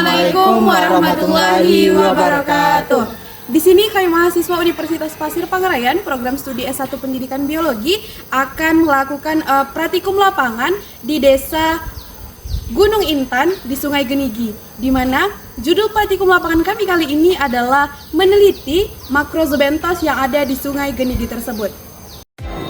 Assalamualaikum warahmatullahi wabarakatuh. Di sini kami mahasiswa Universitas Pasir Pangarayan, program studi S1 Pendidikan Biologi akan melakukan praktikum lapangan di Desa Gunung Intan di Sungai Genigi, di mana judul praktikum lapangan kami kali ini adalah meneliti makrozobentos yang ada di Sungai Genigi tersebut.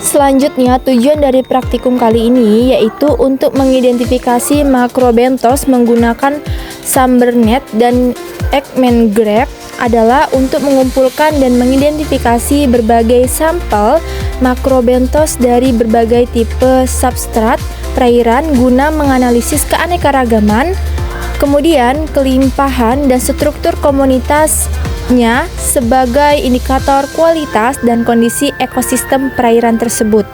Selanjutnya, tujuan dari praktikum kali ini yaitu untuk mengidentifikasi makrobentos menggunakan Sambernet dan Ekman Grab adalah untuk mengumpulkan dan mengidentifikasi berbagai sampel makrobentos dari berbagai tipe substrat perairan guna menganalisis keanekaragaman, kemudian kelimpahan dan struktur komunitasnya sebagai indikator kualitas dan kondisi ekosistem perairan tersebut.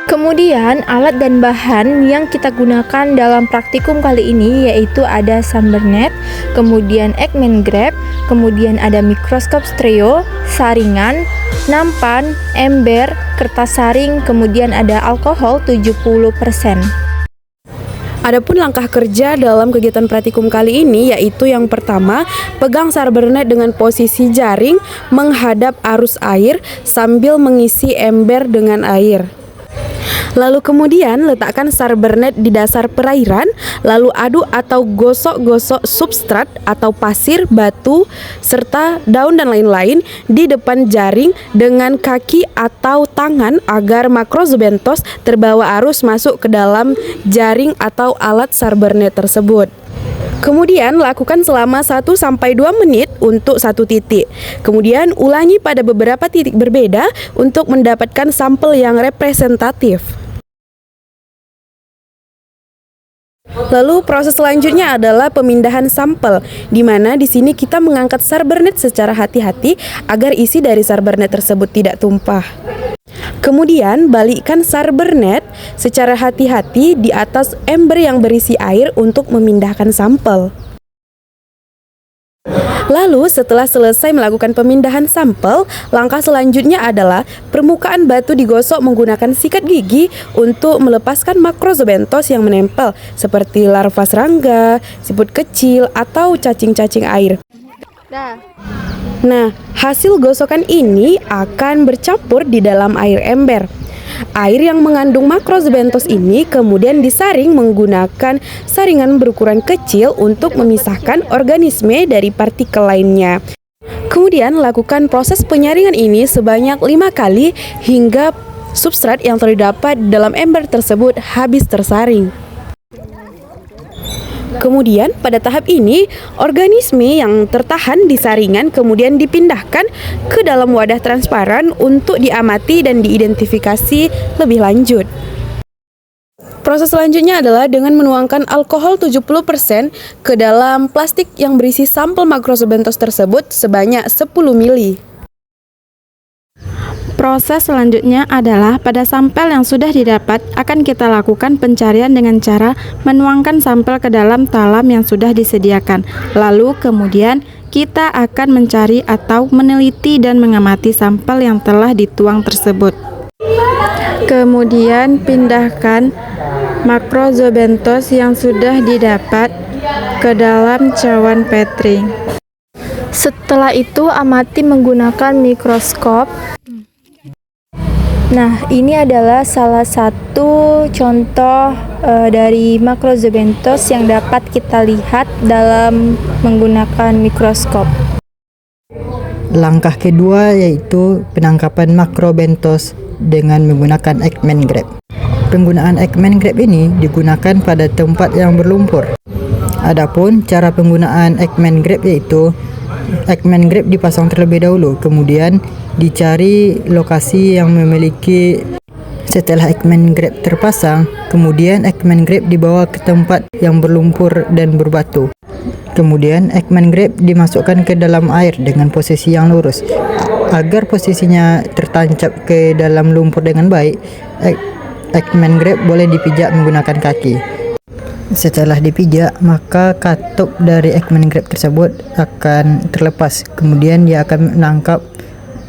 Kemudian alat dan bahan yang kita gunakan dalam praktikum kali ini yaitu ada Sambernet, kemudian Ekman Grab, kemudian ada mikroskop stereo, saringan, nampan, ember, kertas saring, kemudian ada alkohol 70%. Adapun langkah kerja dalam kegiatan praktikum kali ini yaitu yang pertama, pegang Sambernet dengan posisi jaring menghadap arus air sambil mengisi ember dengan air. Lalu kemudian letakkan Sambernet di dasar perairan, lalu aduk atau gosok-gosok substrat atau pasir, batu, serta daun dan lain-lain di depan jaring dengan kaki atau tangan agar makrozobentos terbawa arus masuk ke dalam jaring atau alat Sambernet tersebut. Kemudian lakukan selama 1-2 menit untuk satu titik. Kemudian ulangi pada beberapa titik berbeda untuk mendapatkan sampel yang representatif. Lalu proses selanjutnya adalah pemindahan sampel, di mana di sini kita mengangkat Sambernet secara hati-hati agar isi dari Sambernet tersebut tidak tumpah. Kemudian balikkan Sambernet secara hati-hati di atas ember yang berisi air untuk memindahkan sampel. Lalu setelah selesai melakukan pemindahan sampel, langkah selanjutnya adalah permukaan batu digosok menggunakan sikat gigi untuk melepaskan makrozobentos yang menempel seperti larva serangga, siput kecil, atau cacing-cacing air. Nah, hasil gosokan ini akan bercampur di dalam air ember. Air yang mengandung makrozobentos ini kemudian disaring menggunakan saringan berukuran kecil untuk memisahkan organisme dari partikel lainnya. Kemudian lakukan proses penyaringan ini sebanyak 5 kali hingga substrat yang terdapat dalam ember tersebut habis tersaring. Kemudian pada tahap ini, organisme yang tertahan di saringan kemudian dipindahkan ke dalam wadah transparan untuk diamati dan diidentifikasi lebih lanjut. Proses selanjutnya adalah dengan menuangkan alkohol 70% ke dalam plastik yang berisi sampel makrozobentos tersebut sebanyak 10 ml. Proses selanjutnya adalah pada sampel yang sudah didapat akan kita lakukan pencarian dengan cara menuangkan sampel ke dalam talam yang sudah disediakan. Lalu kemudian kita akan mencari atau meneliti dan mengamati sampel yang telah dituang tersebut. Kemudian pindahkan makrozobentos yang sudah didapat ke dalam cawan Petri. Setelah itu amati menggunakan mikroskop. Nah, ini adalah salah satu contoh dari makrozobentos yang dapat kita lihat dalam menggunakan mikroskop. Langkah kedua yaitu penangkapan makrobentos dengan menggunakan Ekman Grab. Penggunaan Ekman Grab ini digunakan pada tempat yang berlumpur. Adapun cara penggunaan Ekman Grab yaitu Ekman Grab dipasang terlebih dahulu, kemudian dicari lokasi yang memiliki. Setelah Ekman Grab terpasang, kemudian Ekman Grab dibawa ke tempat yang berlumpur dan berbatu. Kemudian Ekman Grab dimasukkan ke dalam air dengan posisi yang lurus. Agar posisinya tertancap ke dalam lumpur dengan baik, Ekman Grab boleh dipijak menggunakan kaki. Setelah dipijak, maka katup dari Ekman Grab tersebut akan terlepas. Kemudian dia akan menangkap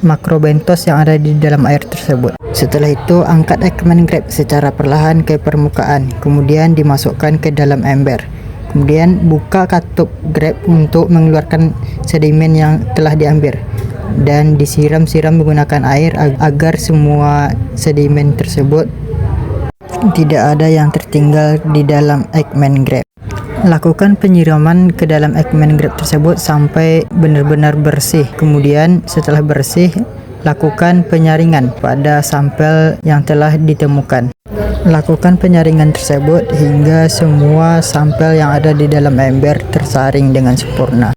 makrobentos yang ada di dalam air tersebut. Setelah itu, angkat Ekman Grab secara perlahan ke permukaan, kemudian dimasukkan ke dalam ember. Kemudian buka katup grab untuk mengeluarkan sedimen yang telah diambil dan disiram-siram menggunakan air agar semua sedimen tersebut tidak ada yang tertinggal di dalam Eggman Grab. Lakukan penyiraman ke dalam Eggman Grab tersebut sampai benar-benar bersih. Kemudian setelah bersih, lakukan penyaringan pada sampel yang telah ditemukan. Lakukan penyaringan tersebut hingga semua sampel yang ada di dalam ember tersaring dengan sempurna.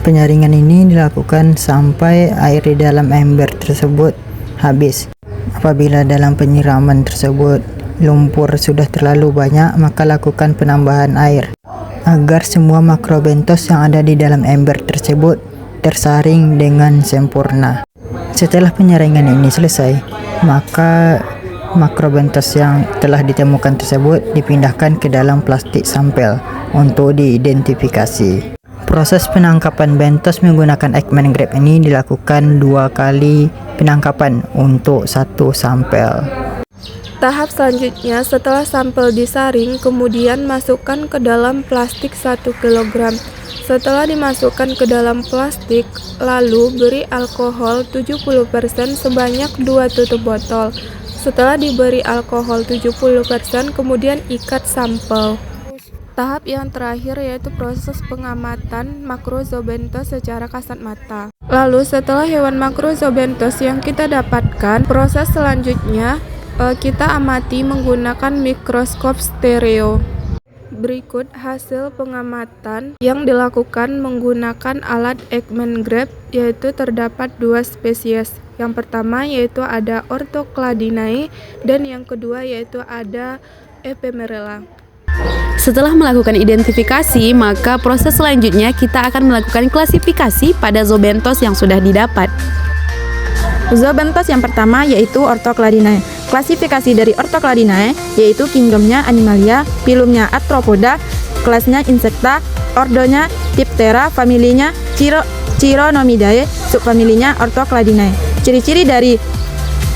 Penyaringan ini dilakukan sampai air di dalam ember tersebut habis. Apabila dalam penyiraman tersebut lumpur sudah terlalu banyak, maka lakukan penambahan air agar semua makrobentos yang ada di dalam ember tersebut tersaring dengan sempurna. Setelah penyaringan ini selesai, maka makrobentos yang telah ditemukan tersebut dipindahkan ke dalam plastik sampel untuk diidentifikasi. Proses penangkapan bentos menggunakan Eggman Grab ini dilakukan 2 kali penangkapan untuk 1 sampel. Tahap selanjutnya, setelah sampel disaring, kemudian masukkan ke dalam plastik 1 kg. Setelah dimasukkan ke dalam plastik, lalu beri alkohol 70% sebanyak 2 tutup botol. Setelah diberi alkohol 70%, kemudian ikat sampel. Tahap yang terakhir yaitu proses pengamatan makrozobentos secara kasat mata. Lalu setelah hewan makrozobentos yang kita dapatkan, proses selanjutnya kita amati menggunakan mikroskop stereo. Berikut hasil pengamatan yang dilakukan menggunakan alat Eggman Grab, yaitu terdapat 2 spesies. Yang pertama yaitu ada Orthocladinae dan yang kedua yaitu ada Ephemerella. Setelah melakukan identifikasi, maka proses selanjutnya kita akan melakukan klasifikasi pada zoobentos yang sudah didapat. Zoobentos yang pertama yaitu Orthocladinae. Klasifikasi dari Orthocladinae yaitu kingdomnya Animalia, filumnya Arthropoda, kelasnya Insecta, ordonya Diptera, familinya Chironomidae, subfamilinya Orthocladinae. Ciri-ciri dari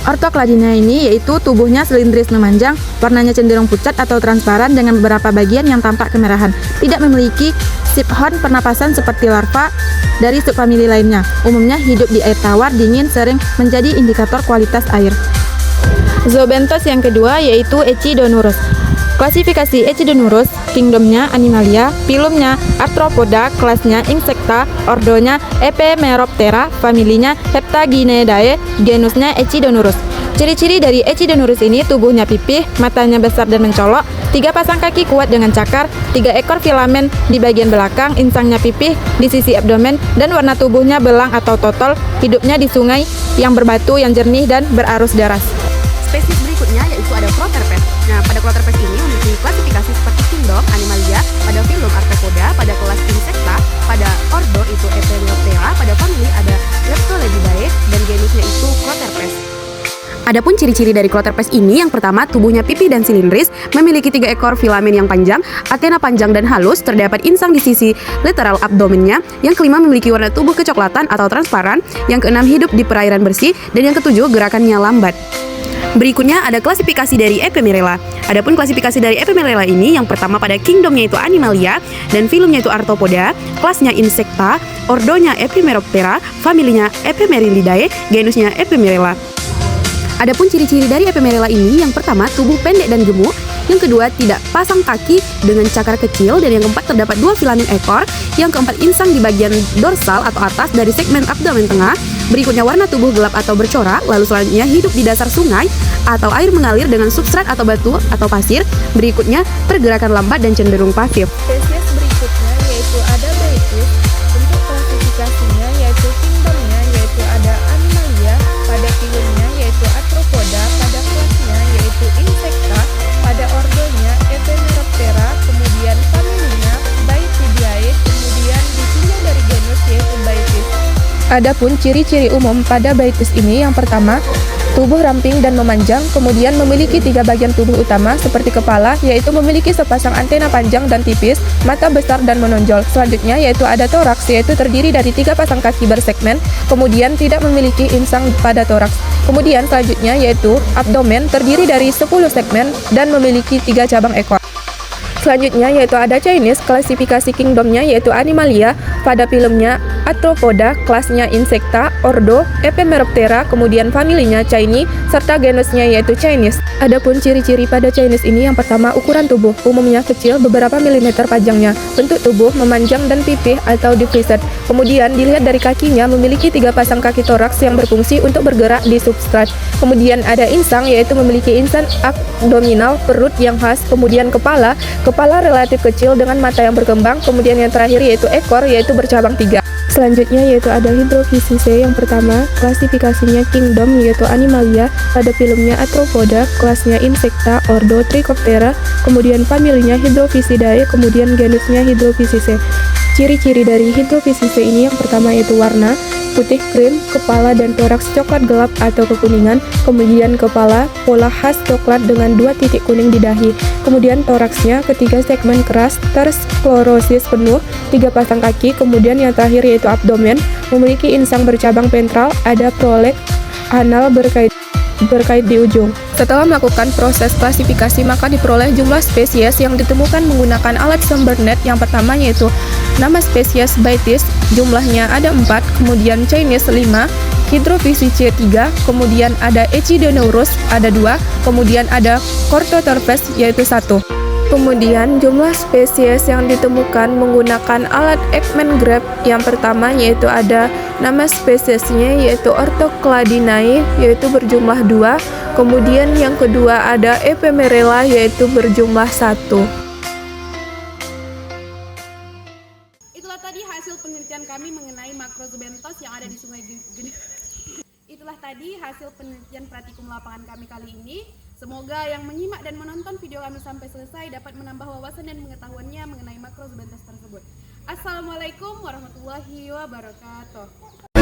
Orthocladinae ini yaitu tubuhnya silindris memanjang, warnanya cenderung pucat atau transparan dengan beberapa bagian yang tampak kemerahan. Tidak memiliki siphon pernapasan seperti larva dari subfamili lainnya. Umumnya hidup di air tawar dingin, sering menjadi indikator kualitas air. Zoobentos yang kedua yaitu Echidonurus. Klasifikasi Echidonurus, kingdomnya Animalia, filumnya Arthropoda, kelasnya Insecta, ordonya Ephemeroptera, familinya Heptaginidae, genusnya Echidonurus. Ciri-ciri dari Echidonurus ini tubuhnya pipih, matanya besar dan mencolok, 3 pasang kaki kuat dengan cakar, 3 ekor filamen di bagian belakang, insangnya pipih di sisi abdomen, dan warna tubuhnya belang atau totol, hidupnya di sungai yang berbatu yang jernih dan berarus deras. Spesies berikutnya yaitu ada Cloterpes. Nah, pada Cloterpes ini memiliki klasifikasi seperti kingdom Animalia, pada filum Arthropoda, pada kelas Insecta, pada ordo itu Ephemeroptera, pada famili ada Leptolemidae, dan genusnya itu Cloterpes. Adapun ciri-ciri dari Cloterpes ini, yang pertama tubuhnya pipih dan silindris, memiliki 3 ekor filamen yang panjang, antena panjang dan halus, terdapat insang di sisi lateral abdomennya, yang kelima memiliki warna tubuh kecoklatan atau transparan, yang keenam hidup di perairan bersih, dan yang ketujuh gerakannya lambat. Berikutnya ada klasifikasi dari Ephemerella. Adapun klasifikasi dari Ephemerella ini, yang pertama pada kingdomnya itu Animalia dan filumnya itu Arthropoda, kelasnya Insecta, ordonya Ephemeroptera, familinya Ephemerilidae, genusnya Ephemerella. Adapun ciri-ciri dari Ephemerella ini, yang pertama tubuh pendek dan gemuk, yang kedua tidak pasang kaki dengan cakar kecil, dan yang keempat terdapat 2 filamen ekor, yang keempat insang di bagian dorsal atau atas dari segmen abdomen tengah. Berikutnya warna tubuh gelap atau bercorak, lalu selanjutnya hidup di dasar sungai atau air mengalir dengan substrat atau batu atau pasir. Berikutnya pergerakan lambat dan cenderung pasif. Spesies berikutnya yaitu ada Baitis. Untuk klasifikasinya yaitu kingdomnya yaitu ada Animalia, pada filumnya yaitu Arthropoda, pada kelasnya yaitu Insecta, pada ordonya Ephemeroptera, kemudian familinya Baitidae, kemudian ditinjau dari genus yaitu Baitis. Adapun ciri-ciri umum pada Baitis ini, yang pertama tubuh ramping dan memanjang, kemudian memiliki 3 bagian tubuh utama seperti kepala, yaitu memiliki sepasang antena panjang dan tipis, mata besar dan menonjol. Selanjutnya yaitu ada toraks, yaitu terdiri dari 3 pasang kaki bersegmen, kemudian tidak memiliki insang pada toraks. Kemudian selanjutnya yaitu abdomen, terdiri dari 10 segmen dan memiliki 3 cabang ekor. Selanjutnya yaitu ada Chinese, klasifikasi kingdomnya yaitu Animalia, pada filmnya Arthropoda, kelasnya Insecta, ordo Epemeroptera, kemudian familinya Chinese, serta genusnya yaitu Chinese. Adapun ciri-ciri pada Chinese ini yang pertama ukuran tubuh, umumnya kecil beberapa milimeter panjangnya, bentuk tubuh memanjang dan pipih atau deficit. Kemudian dilihat dari kakinya memiliki 3 pasang kaki toraks yang berfungsi untuk bergerak di substrat. Kemudian ada insang yaitu memiliki insang abdominal, perut yang khas, kemudian kepala relatif kecil dengan mata yang berkembang, kemudian yang terakhir yaitu ekor yaitu bercabang 3. Selanjutnya yaitu ada Hydrophysaceae. Yang pertama, klasifikasinya kingdom yaitu Animalia, pada filmnya Arthropoda, kelasnya Insecta, ordo Trichoptera, kemudian familinya Hydrophisidae, kemudian genusnya Hydrophysaceae. Ciri-ciri dari Hydrophysaceae ini yang pertama yaitu warna putih krim, kepala dan toraks coklat gelap atau kekuningan, kemudian kepala pola khas coklat dengan 2 titik kuning di dahi, kemudian toraksnya ketiga segmen keras, tersklerosis penuh, 3 pasang kaki, kemudian yang terakhir yaitu abdomen, memiliki insang bercabang ventral, ada proleks anal berkait di ujung. Setelah melakukan proses klasifikasi maka diperoleh jumlah spesies yang ditemukan menggunakan alat Sambernet. Yang pertama yaitu nama spesies Baetis, jumlahnya ada 4, kemudian Chinese 5, Hydrophysaceae 3, kemudian ada Echinourus ada 2, kemudian ada Cortotorpes yaitu 1. Kemudian jumlah spesies yang ditemukan menggunakan alat Ekman Grab yang pertama yaitu ada nama spesiesnya yaitu Orthocladinae yaitu berjumlah 2, kemudian yang kedua ada Ephemerella yaitu berjumlah 1. Itulah tadi hasil penelitian kami mengenai Macrobenthoz yang ada di Sungai Gede. Itulah tadi hasil penelitian praktikum lapangan kami kali ini. Semoga yang menyimak dan menonton video kami sampai selesai dapat menambah wawasan dan pengetahuannya mengenai Macrobenthoz tersebut. Assalamualaikum warahmatullahi wabarakatuh.